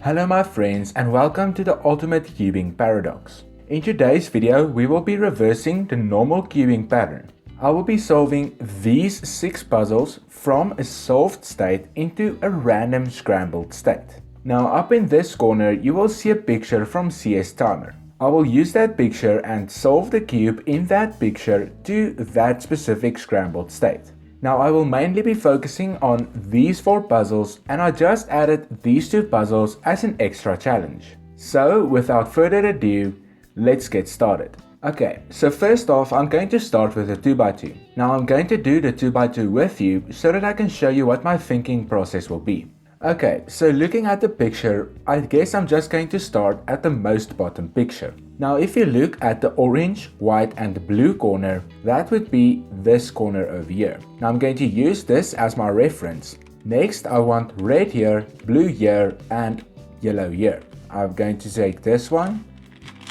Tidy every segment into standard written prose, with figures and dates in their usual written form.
Hello my friends and welcome to the Ultimate Cubing Paradox. In today's video we will be reversing the normal cubing pattern. I will be solving these 6 puzzles from a solved state into a random scrambled state. Now up in this corner you will see a picture from CS Timer. I will use that picture and solve the cube in that picture to that specific scrambled state. Now I will mainly be focusing on these 4 puzzles and I just added these 2 puzzles as an extra challenge. So without further ado, let's get started. Okay, so first off I'm going to start with a 2x2. Now I'm going to do the 2x2 with you so that I can show you what my thinking process will be. Okay, so looking at the picture, I guess I'm just going to start at the most bottom picture. Now if you look at the orange, white and blue corner, that would be this corner over here. Now I'm going to use this as my reference. Next I want red here, blue here and yellow here. I'm going to take this one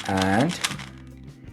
and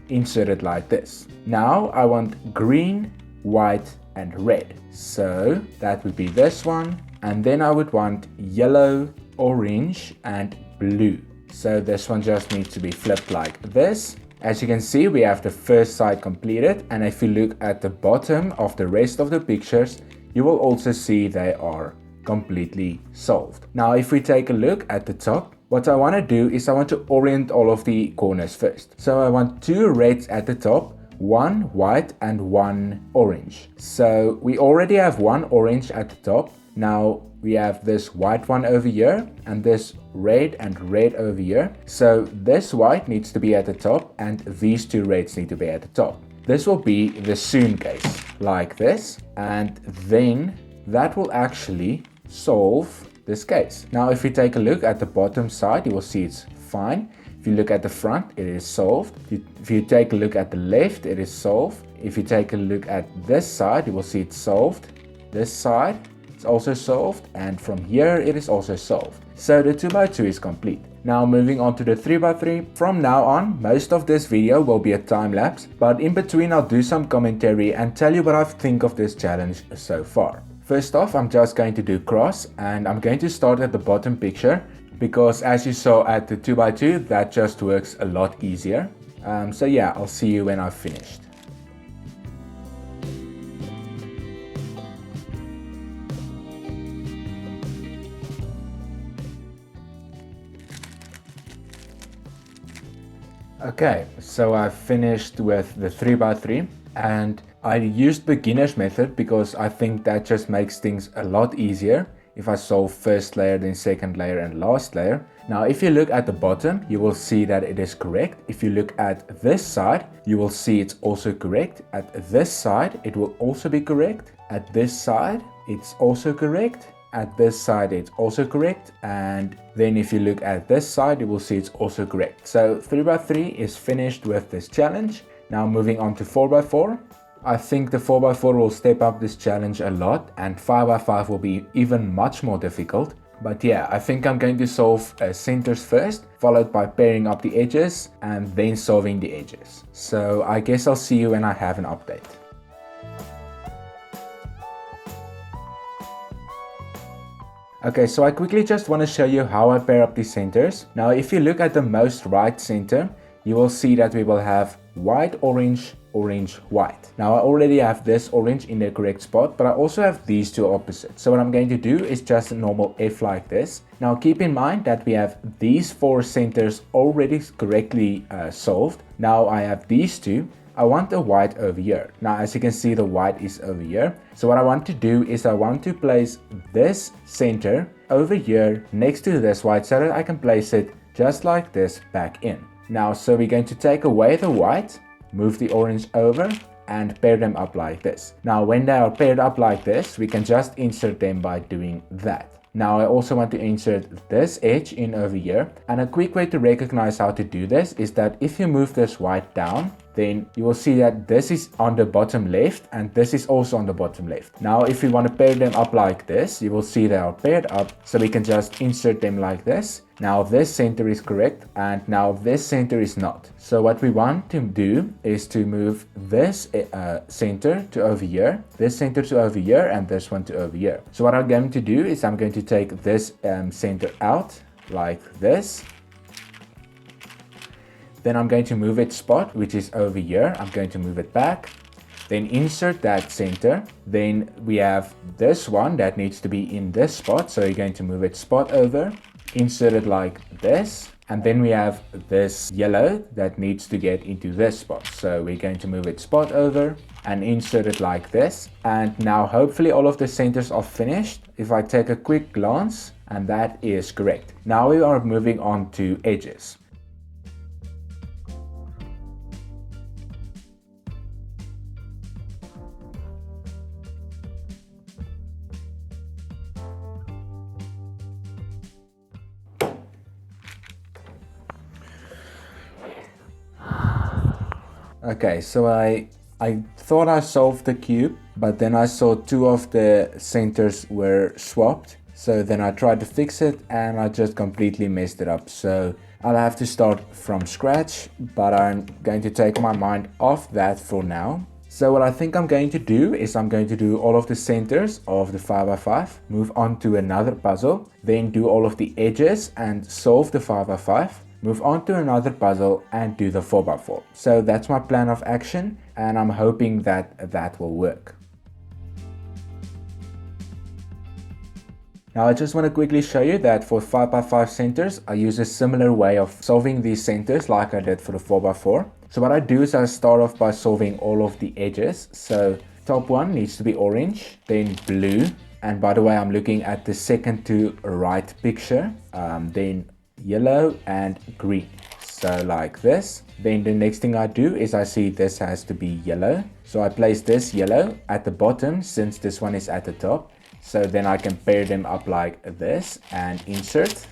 insert it like this. Now I want green, white and red. So that would be this one. And then I would want yellow, orange and blue. So this one just needs to be flipped like this. As you can see, we have the first side completed, and if you look at the bottom of the rest of the pictures, you will also see they are completely solved. Now if we take a look at the top, what I want to do is I want to orient all of the corners first. So I want 2 reds at the top, 1 white and 1 orange. So we already have 1 orange at the top. Now we have this white one over here and this red and red over here. So this white needs to be at the top and these 2 reds need to be at the top. This will be the soon case, like this. And then that will actually solve this case. Now if we take a look at the bottom side, you will see it's fine. If you look at the front, it is solved. If you take a look at the left, it is solved. If you take a look at this side, you will see it's solved. This side, it's also solved, and from here it is also solved. So the 2x2 is complete. Now moving on to the 3x3. From now on, most of this video will be a time lapse, but in between I'll do some commentary and tell you what I think of this challenge so far. First off, I'm just going to do cross, and I'm going to start at the bottom picture because as you saw at the 2x2, that just works a lot easier. So yeah, I'll see you when I've finished. Okay, so I've finished with the 3x3 and I used beginner's method because I think that just makes things a lot easier if I solve first layer, then second layer and last layer. Now if you look at the bottom, you will see that it is correct. If you look at this side, you will see it's also correct. At this side, it will also be correct. At this side, it's also correct. At this side it's also correct, and then if you look at this side you will see it's also correct. So 3x3 is finished with this challenge. Now moving on to 4x4. I think the 4x4 will step up this challenge a lot, and 5x5 will be even much more difficult. But yeah, I think I'm going to solve centers first, followed by pairing up the edges and then solving the edges. So I guess I'll see you when I have an update. Okay, so I quickly just want to show you how I pair up these centers. Now if you look at the most right center, you will see that we will have white, orange, orange, white. Now I already have this orange in the correct spot, but I also have these 2 opposites. So what I'm going to do is just a normal F like this. Now keep in mind that we have these 4 centers already correctly solved. Now I have these 2. I want the white over here. Now as you can see, the white is over here. So what I want to do is I want to place this center over here next to this white so that I can place it just like this back in. Now so we're going to take away the white, move the orange over and pair them up like this. Now when they are paired up like this, we can just insert them by doing that. Now I also want to insert this edge in over here, and a quick way to recognize how to do this is that if you move this white down, then you will see that this is on the bottom left and this is also on the bottom left. Now if we want to pair them up like this, you will see they are paired up, so we can just insert them like this. Now this center is correct and now this center is not. So what we want to do is to move this center to over here, this center to over here, and this one to over here. So what I'm going to do is I'm going to take this center out like this. Then I'm going to move its spot, which is over here. I'm going to move it back. Then insert that center. Then we have this one that needs to be in this spot. So you're going to move its spot over, insert it like this. And then we have this yellow that needs to get into this spot. So we're going to move its spot over and insert it like this. And now hopefully all of the centers are finished. If I take a quick glance, and that is correct. Now we are moving on to edges. Okay, so I thought I solved the cube, but then I saw two of the centers were swapped. So then I tried to fix it and I just completely messed it up. So I'll have to start from scratch, but I'm going to take my mind off that for now. So what I think I'm going to do is I'm going to do all of the centers of the 5x5, move on to another puzzle, then do all of the edges and solve the 5x5. Move on to another puzzle and do the 4x4. So that's my plan of action and I'm hoping that that will work. Now I just want to quickly show you that for 5x5 centers, I use a similar way of solving these centers like I did for the 4x4. So what I do is I start off by solving all of the edges. So top one needs to be orange, then blue. And by the way, I'm looking at the second to right picture. Then yellow and green, so like this. Then the next thing I do is I see this has to be yellow, so I place this yellow at the bottom since this one is at the top. So then I can pair them up like this and insert.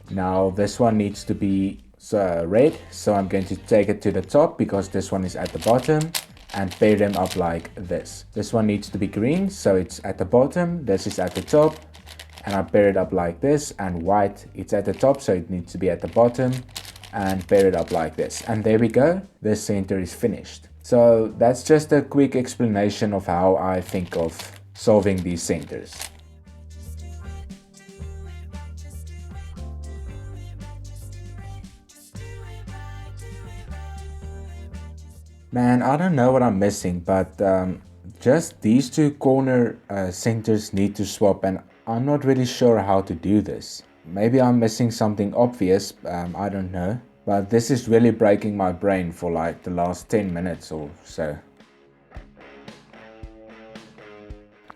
Now this one needs to be red, so I'm going to take it to the top because this one is at the bottom and pair them up like this. This one needs to be green, so it's at the bottom, this is at the top. And I pair it up like this, and white, it's at the top, so it needs to be at the bottom, and pair it up like this. And there we go, this center is finished. So that's just a quick explanation of how I think of solving these centers. Man, I don't know what I'm missing, but just these two corner centers need to swap, and I'm not really sure how to do this. Maybe I'm missing something obvious, I don't know. But this is really breaking my brain for like the last 10 minutes or so.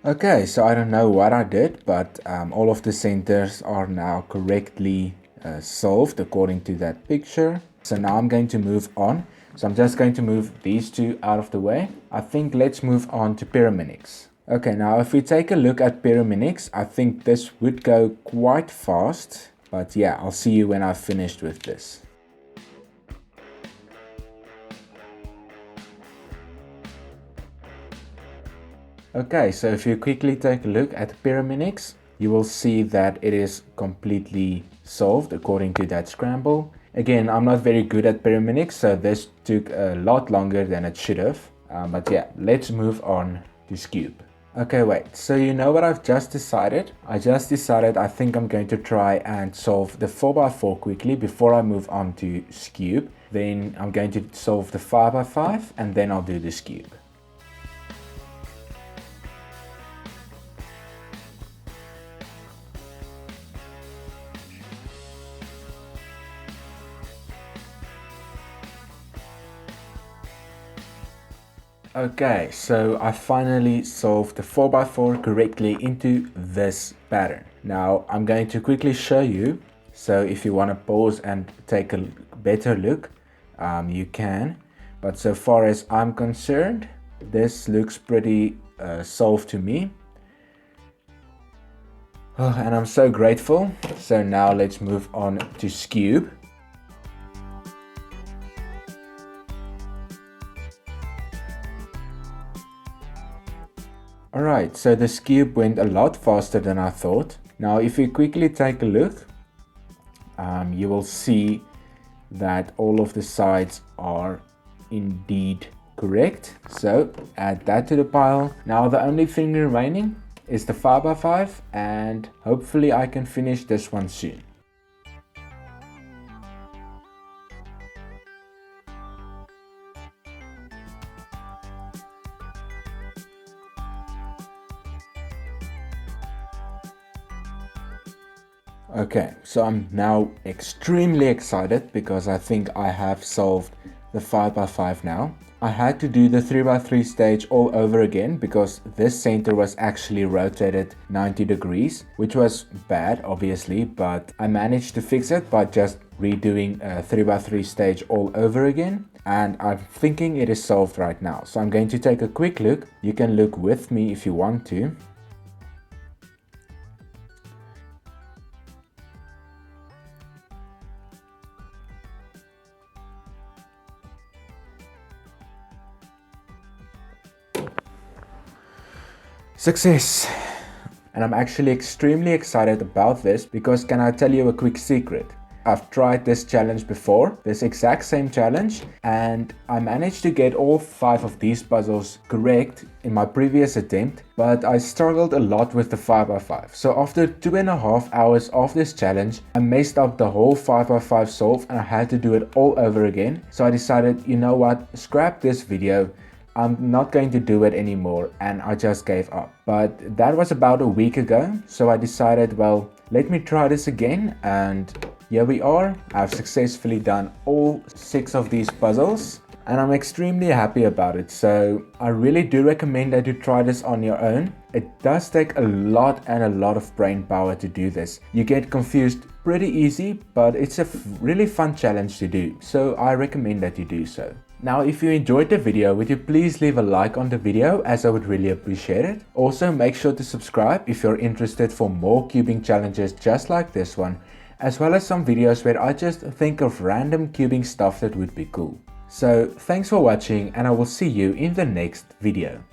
Okay, so I don't know what I did, but all of the centers are now correctly solved according to that picture. So now I'm going to move on. So I'm just going to move these two out of the way. I think let's move on to pyramids. Okay, now if we take a look at pyramids, I think this would go quite fast. But yeah, I'll see you when I've finished with this. Okay, so if you quickly take a look at pyramids, you will see that it is completely solved according to that scramble. Again, I'm not very good at pyramids, so this took a lot longer than it should have. But yeah, let's move on to cube. Okay, wait, so you know what I've just decided? I think I'm going to try and solve the 4x4 quickly before I move on to cube. Then I'm going to solve the 5x5 and then I'll do this cube. Okay, so I finally solved the 4x4 correctly into this pattern. Now I'm going to quickly show you, so if you want to pause and take a better look, you can. But so far as I'm concerned, this looks pretty solved to me. Oh, and I'm so grateful. So now let's move on to cube. Alright, so this cube went a lot faster than I thought. Now if you quickly take a look, you will see that all of the sides are indeed correct. So add that to the pile. Now the only thing remaining is the 5x5 and hopefully I can finish this one soon. Okay, so I'm now extremely excited because I think I have solved the 5x5 now. I had to do the 3x3 stage all over again because this center was actually rotated 90 degrees, which was bad obviously, but I managed to fix it by just redoing a 3x3 stage all over again. And I'm thinking it is solved right now. So I'm going to take a quick look. You can look with me if you want to. Success! And I'm actually extremely excited about this because can I tell you a quick secret? I've tried this challenge before, this exact same challenge, and I managed to get all 5 of these puzzles correct in my previous attempt, but I struggled a lot with the 5x5. So after 2.5 hours of this challenge, I messed up the whole 5x5 solve and I had to do it all over again. So I decided, you know what, scrap this video. I'm not going to do it anymore, and I just gave up. But that was about a week ago, so I decided, well, let me try this again, and here we are. I've successfully done all 6 of these puzzles and I'm extremely happy about it. So I really do recommend that you try this on your own. It does take a lot of brain power to do this. You get confused pretty easy, but it's a really fun challenge to do. So I recommend that you do so. Now, if you enjoyed the video, would you please leave a like on the video, as I would really appreciate it. Also, make sure to subscribe if you're interested for more cubing challenges just like this one, as well as some videos where I just think of random cubing stuff that would be cool. So thanks for watching, and I will see you in the next video.